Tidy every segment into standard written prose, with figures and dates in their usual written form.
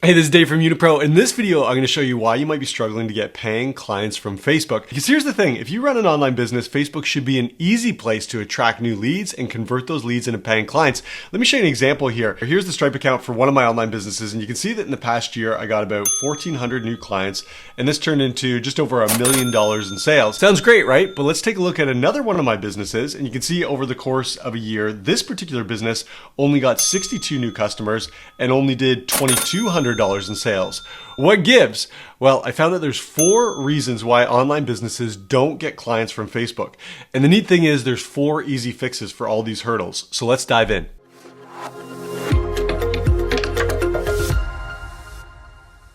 Hey, this is Dave from Unipro. In this video, I'm going to show you why you might be struggling to get paying clients from Facebook. Because here's the thing, if you run an online business, Facebook should be an easy place to attract new leads and convert those leads into paying clients. Let me show you an example here. Here's the Stripe account for one of my online businesses, and you can see that in the past year, I got about 1,400 new clients, and this turned into just over $1 million in sales. Sounds great, right? But let's take a look at another one of my businesses, and you can see over the course of a year, this particular business only got 62 new customers and only did $2,200 in sales. What gives? Well, I found that there's 4 reasons why online businesses don't get clients from Facebook. And the neat thing is there's 4 easy fixes for all these hurdles. So let's dive in.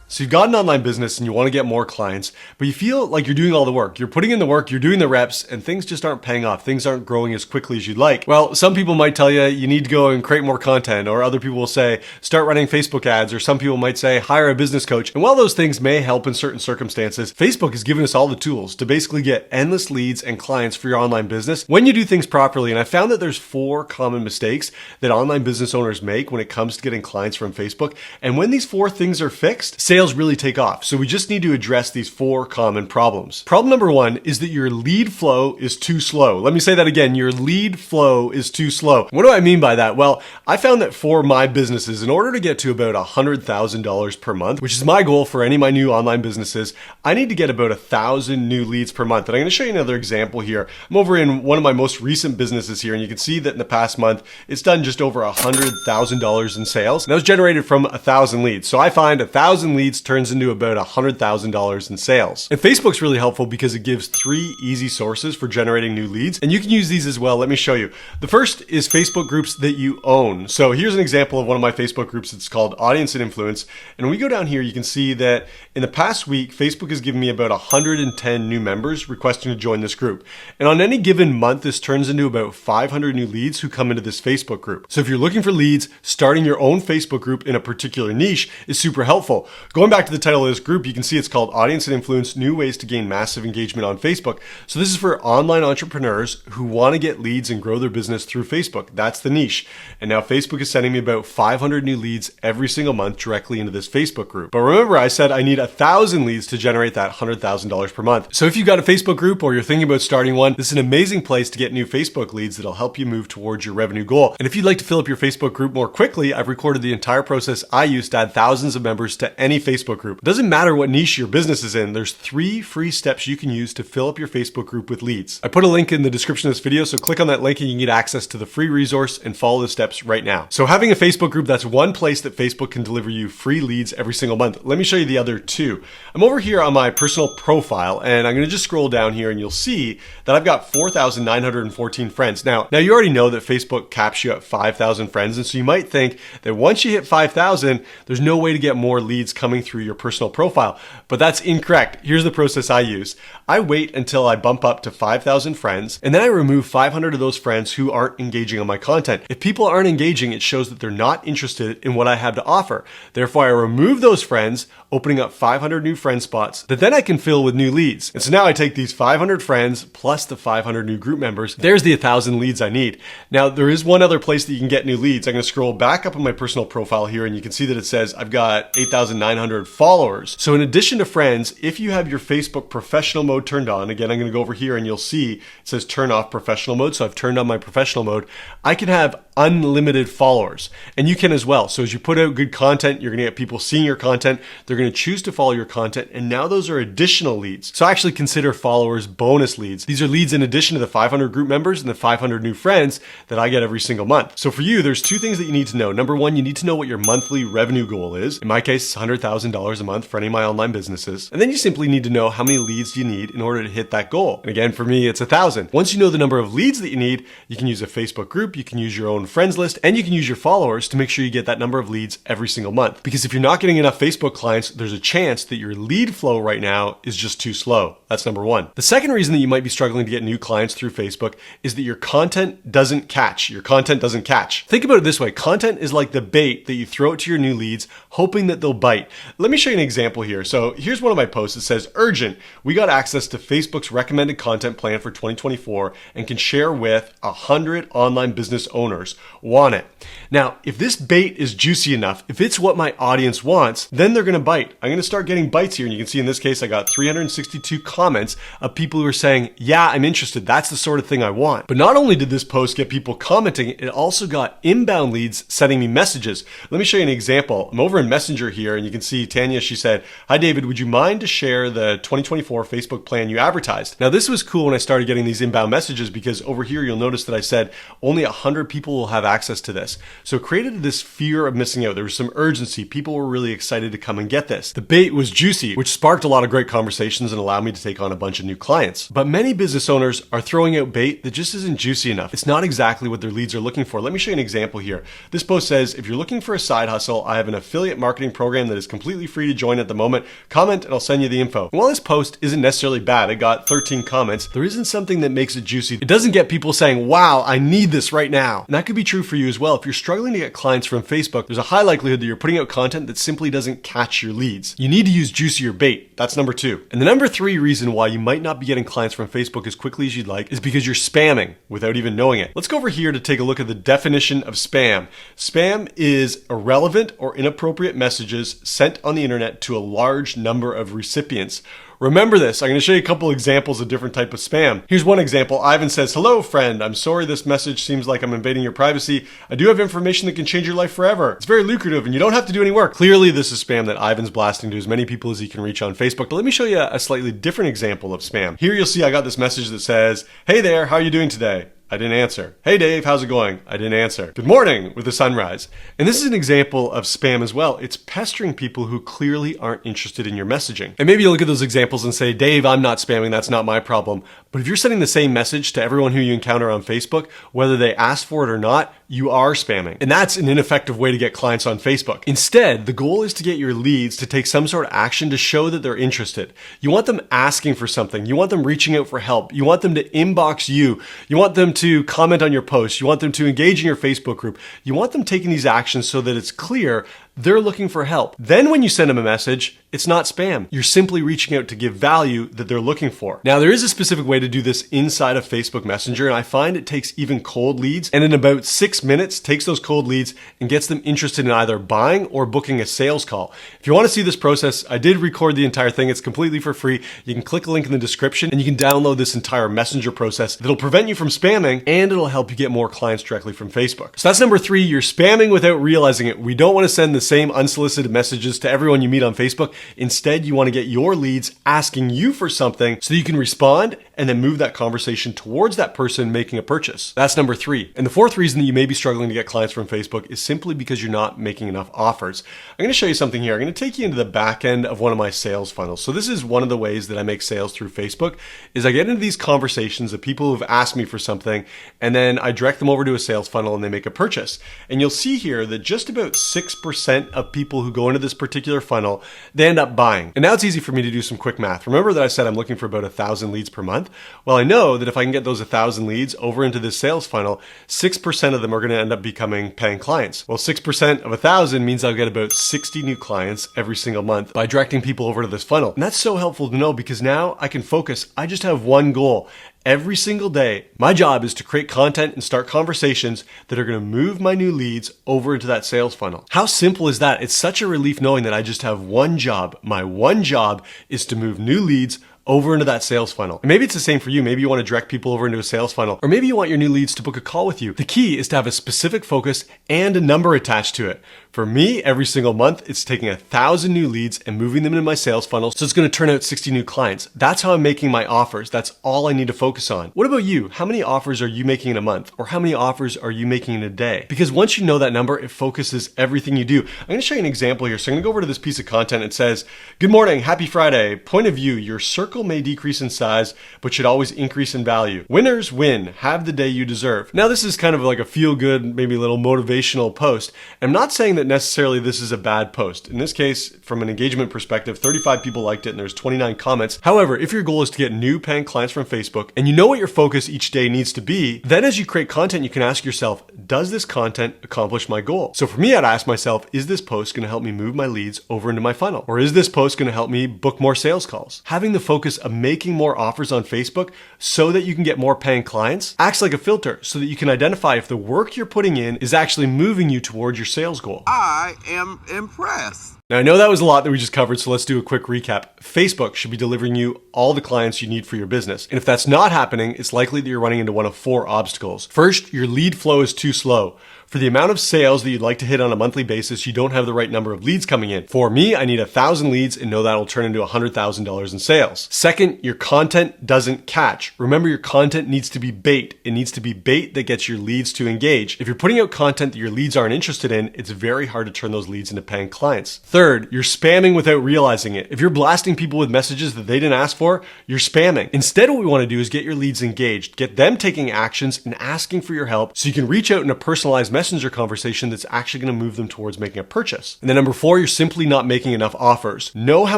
So you've got an online business and you want to get more clients, but you feel like you're doing all the work. You're putting in the work, you're doing the reps, and things just aren't paying off. Things aren't growing as quickly as you'd like. Well, some people might tell you you need to go and create more content, or other people will say start running Facebook ads, or some people might say hire a business coach. And while those things may help in certain circumstances, Facebook has given us all the tools to basically get endless leads and clients for your online business when you do things properly. And I found that there's 4 common mistakes that online business owners make when it comes to getting clients from Facebook. And when these 4 things are fixed, sales really take off. So we just need to address these 4 common problems. Problem number 1 is that your lead flow is too slow. Let me say that again. Your lead flow is too slow. What do I mean by that? Well, I found that for my businesses, in order to get to about $100,000 per month, which is my goal for any of my new online businesses, I need to get about 1,000 new leads per month. And I'm going to show you another example here. I'm over in one of my most recent businesses here, and you can see that in the past month, it's done just over $100,000 in sales. And that was generated from 1,000 leads. So I find 1,000 leads turns into about $100,000 in sales. And Facebook's really helpful because it gives 3 easy sources for generating new leads. And you can use these as well. Let me show you. The first is Facebook groups that you own. So here's an example of one of my Facebook groups. It's called Audience and Influence. And when we go down here, you can see that in the past week, Facebook has given me about 110 new members requesting to join this group. And on any given month, this turns into about 500 new leads who come into this Facebook group. So if you're looking for leads, starting your own Facebook group in a particular niche is super helpful. Going back to the title of this group, you can see it's called Audience and Influence, New Ways to Gain Massive Engagement on Facebook. So this is for online entrepreneurs who want to get leads and grow their business through Facebook. That's the niche. And now Facebook is sending me about 500 new leads every single month directly into this Facebook group. But remember, I said I need 1,000 leads to generate that $100,000 per month. So if you've got a Facebook group or you're thinking about starting one, this is an amazing place to get new Facebook leads that'll help you move towards your revenue goal. And if you'd like to fill up your Facebook group more quickly, I've recorded the entire process I use to add thousands of members to any Facebook group. It doesn't matter what niche your business is in, there's 3 free steps you can use to fill up your Facebook group with leads. I put a link in the description of this video, so click on that link and you can get access to the free resource and follow the steps right now. So having a Facebook group, that's one place that Facebook can deliver you free leads every single month. Let me show you the other 2. I'm over here on my personal profile, and I'm going to just scroll down here and you'll see that I've got 4,914 friends. Now you already know that Facebook caps you at 5,000 friends, and so you might think that once you hit 5,000, there's no way to get more leads coming through your personal profile, but that's incorrect. Here's the process I use. I wait until I bump up to 5,000 friends, and then I remove 500 of those friends who aren't engaging on my content. If people aren't engaging, it shows that they're not interested in what I have to offer. Therefore, I remove those friends, opening up 500 new friend spots that then I can fill with new leads. And so now I take these 500 friends plus the 500 new group members. There's the 1,000 leads I need. Now, there is one other place that you can get new leads. I'm going to scroll back up on my personal profile here, and you can see that it says I've got 8,900 followers. So in addition to friends, if you have your Facebook professional mode turned on, again, I'm going to go over here and you'll see it says turn off professional mode. So I've turned on my professional mode. I can have unlimited followers, and you can as well. So as you put out good content, you're going to get people seeing your content. They're going to choose to follow your content, and now those are additional leads. So I actually consider followers bonus leads. These are leads in addition to the 500 group members and the 500 new friends that I get every single month. So for you, there's 2 things that you need to know. Number 1, you need to know what your monthly revenue goal is. In my case, it's $100,000 a month for any of my online businesses. And then you simply need to know how many leads you need in order to hit that goal. And again, for me, it's 1,000. Once you know the number of leads that you need, you can use a Facebook group, you can use your own friends list, and you can use your followers to make sure you get that number of leads every single month. Because if you're not getting enough Facebook clients, there's a chance that your lead flow right now is just too slow. That's number 1. The second reason that you might be struggling to get new clients through Facebook is that your content doesn't catch. Your content doesn't catch. Think about it this way. Content is like the bait that you throw out to your new leads, hoping that they'll bite. Let me show you an example here. So here's one of my posts. It says, urgent, we got access to Facebook's recommended content plan for 2024 and can share with 100 online business owners. Want it? Now, if this bait is juicy enough, if it's what my audience wants, then they're going to bite. I'm going to start getting bites here. And you can see in this case, I got 362 comments of people who are saying, yeah, I'm interested. That's the sort of thing I want. But not only did this post get people commenting, it also got inbound leads sending me messages. Let me show you an example. I'm over in Messenger here and you can see Tanya, she said, hi David, would you mind to share the 2024 Facebook plan you advertised? Now this was cool when I started getting these inbound messages because over here you'll notice that I said only 100 people will have access to this. So it created this fear of missing out. There was some urgency. People were really excited to come and get this. The bait was juicy, which sparked a lot of great conversations and allowed me to take on a bunch of new clients. But many business owners are throwing out bait that just isn't juicy enough. It's not exactly what their leads are looking for. Let me show you an example here. This post says, if you're looking for a side hustle, I have an affiliate marketing program that is completely free to join at the moment. Comment and I'll send you the info. And while this post isn't necessarily bad, it got 13 comments, there isn't something that makes it juicy. It doesn't get people saying, wow, I need this right now. And that could be true for you as well. If you're struggling to get clients from Facebook, there's a high likelihood that you're putting out content that simply doesn't catch your leads. You need to use juicier bait. That's number 2. And the number 3 reason why you might not be getting clients from Facebook as quickly as you'd like is because you're spamming without even knowing it. Let's go over here to take a look at the definition of spam. Spam is irrelevant or inappropriate messages sent on the internet to a large number of recipients. Remember this. I'm going to show you a couple examples of different type of spam. Here's one example. Ivan says, hello friend, I'm sorry this message seems like I'm invading your privacy. I do have information that can change your life forever. It's very lucrative and you don't have to do any work. Clearly this is spam that Ivan's blasting to as many people as he can reach on Facebook. But let me show you a slightly different example of spam. Here you'll see I got this message that says, hey there, how are you doing today? I didn't answer. Hey Dave, how's it going? I didn't answer. Good morning with the sunrise. And this is an example of spam as well. It's pestering people who clearly aren't interested in your messaging. And maybe you look at those examples and say, Dave, I'm not spamming. That's not my problem. But if you're sending the same message to everyone who you encounter on Facebook, whether they ask for it or not, you are spamming. And that's an ineffective way to get clients on Facebook. Instead, the goal is to get your leads to take some sort of action to show that they're interested. You want them asking for something. You want them reaching out for help. You want them to inbox you. You want them to comment on your posts. You want them to engage in your Facebook group. You want them taking these actions so that it's clear they're looking for help. Then when you send them a message, it's not spam. You're simply reaching out to give value that they're looking for. Now, there is a specific way to do this inside of Facebook Messenger, and I find it takes even cold leads, and in about 6 minutes, takes those cold leads and gets them interested in either buying or booking a sales call. If you want to see this process, I did record the entire thing. It's completely for free. You can click a link in the description, and you can download this entire Messenger process that'll prevent you from spamming, and it'll help you get more clients directly from Facebook. So that's number 3. You're spamming without realizing it. We don't want to send the same unsolicited messages to everyone you meet on Facebook. Instead, you want to get your leads asking you for something so that you can respond and then move that conversation towards that person making a purchase. That's number 3. And the 4th reason that you may be struggling to get clients from Facebook is simply because you're not making enough offers. I'm going to show you something here. I'm going to take you into the back end of one of my sales funnels. So this is one of the ways that I make sales through Facebook is I get into these conversations of people who've asked me for something and then I direct them over to a sales funnel and they make a purchase. And you'll see here that just about 6% of people who go into this particular funnel, they end up buying. And now it's easy for me to do some quick math. Remember that I said I'm looking for about 1,000 leads per month? Well, I know that if I can get those 1,000 leads over into this sales funnel, 6% of them are going to end up becoming paying clients. Well, 6% of 1,000 means I'll get about 60 new clients every single month by directing people over to this funnel. And that's so helpful to know because now I can focus. I just have one goal. Every single day, my job is to create content and start conversations that are going to move my new leads over into that sales funnel. How simple is that? It's such a relief knowing that I just have one job. My one job is to move new leads over into that sales funnel. And maybe it's the same for you. Maybe you want to direct people over into a sales funnel, or maybe you want your new leads to book a call with you. The key is to have a specific focus and a number attached to it. For me, every single month, it's taking 1,000 new leads and moving them into my sales funnel. So it's going to turn out 60 new clients. That's how I'm making my offers. That's all I need to focus on. What about you? How many offers are you making in a month? Or how many offers are you making in a day? Because once you know that number, it focuses everything you do. I'm going to show you an example here. So I'm going to go over to this piece of content. It says, good morning, happy Friday. Point of view, your circle circle may decrease in size, but should always increase in value. Winners win. Have the day you deserve. Now, this is kind of like a feel-good, maybe a little motivational post. I'm not saying that necessarily this is a bad post. In this case, from an engagement perspective, 35 people liked it and there's 29 comments. However, if your goal is to get new paying clients from Facebook and you know what your focus each day needs to be, then as you create content, you can ask yourself, does this content accomplish my goal? So for me, I'd ask myself, is this post going to help me move my leads over into my funnel? Or is this post going to help me book more sales calls? Having the focus of making more offers on Facebook so that you can get more paying clients acts like a filter so that you can identify if the work you're putting in is actually moving you towards your sales goal. I am impressed. Now, I know that was a lot that we just covered, so let's do a quick recap. Facebook should be delivering you all the clients you need for your business. And if that's not happening, it's likely that you're running into one of 4 obstacles. First, your lead flow is too slow. For the amount of sales that you'd like to hit on a monthly basis, you don't have the right number of leads coming in. For me, I need 1,000 leads and know that'll turn into $100,000 in sales. Second, your content doesn't catch. Remember, your content needs to be bait. It needs to be bait that gets your leads to engage. If you're putting out content that your leads aren't interested in, it's very hard to turn those leads into paying clients. Third, you're spamming without realizing it. If you're blasting people with messages that they didn't ask for, you're spamming. Instead, what we want to do is get your leads engaged, get them taking actions and asking for your help so you can reach out in a personalized messenger conversation that's actually going to move them towards making a purchase. And then number 4, you're simply not making enough offers. Know how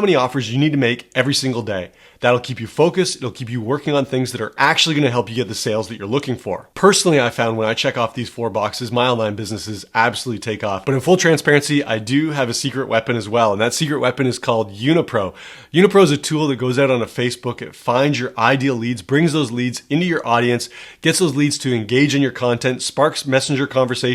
many offers you need to make every single day. That'll keep you focused. It'll keep you working on things that are actually going to help you get the sales that you're looking for. Personally, I found when I check off these 4 boxes, my online businesses absolutely take off. But in full transparency, I do have a secret weapon as well. And that secret weapon is called Unipro. Unipro is a tool that goes out on a Facebook. It finds your ideal leads, brings those leads into your audience, gets those leads to engage in your content, sparks messenger conversations,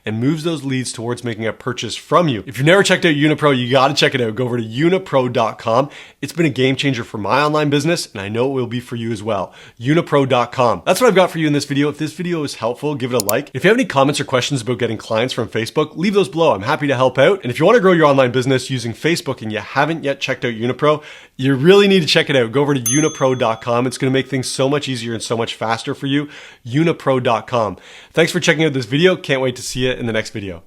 and moves those leads towards making a purchase from you. If you've never checked out Unipro, you got to check it out. Go over to unipro.com. It's been a game changer for my online business, and I know it will be for you as well. Unipro.com. That's what I've got for you in this video. If this video is helpful, give it a like. If you have any comments or questions about getting clients from Facebook, leave those below. I'm happy to help out. And if you want to grow your online business using Facebook and you haven't yet checked out Unipro, you really need to check it out. Go over to unipro.com. It's going to make things so much easier and so much faster for you. Unipro.com. Thanks for checking out this video. Can't wait to see you in the next video.